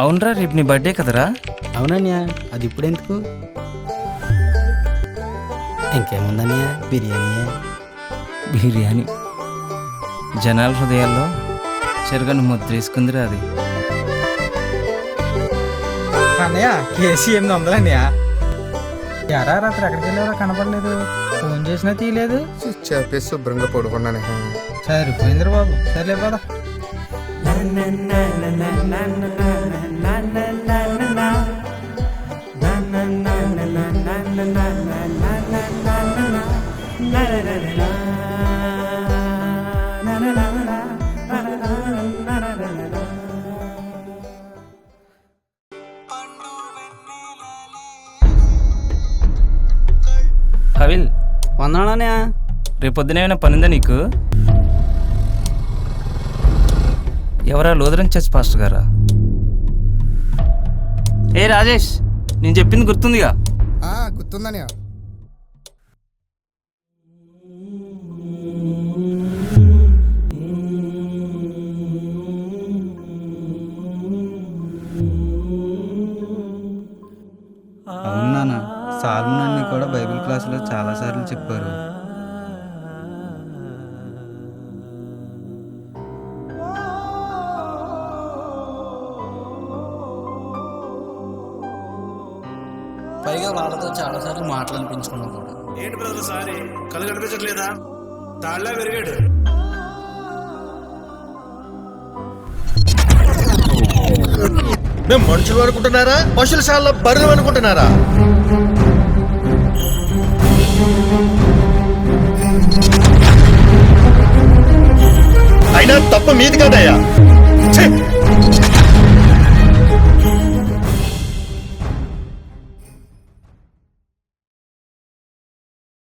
అవునరా, రేపు నీ బర్త్డే కదరా? అవునన్నయ్య, అది ఇప్పుడు ఎందుకు? ఇంకేముందన్నయ్య, బిర్యానీ. బిర్యానీ జనాల హృదయాల్లో చెరగని ముద్ర వేసుకుందిరా అది. అన్నయ్య కేసీ 800 అన్నయ్య. ఎరా రాత్రి ఎక్కడికి వెళ్ళారో కనపడలేదు, ఫోన్ చేసినా తీయలేదు. చెప్పేసి శుభ్రంగా పడుకున్నాను. సరిపోయిందిరా బాబు, సర్లే పదా. హవిల్, వందనాలన్నయ్య. రేపొద్దున ఏమైనా పనిందా నీకు? ఎవరా లోదరం చర్చ్ పాస్టర్ గారా? ఏ రాజేష్, నేను చెప్పింది గుర్తుందిగా? గుర్తుందనే. అవును నాన్న, సాల్మన్ అన్ని కూడా బైబిల్ క్లాసులో చాలాసార్లు చెప్పారు. పైగా వాళ్ళతో చాలాసార్లు మాటలు అనిపించుకున్నాం కూడా. ఏంటి బ్రదర్ సారీ, కళ్ళు కనిపించట్లేదా? తాళ్ళ పెరిగాడు. మేము మనుషులు అనుకుంటున్నారా, పశువుల శాలలో బర్రెలు అనుకుంటున్నారా? అయినా తప్ప మీది కాదయ్యా.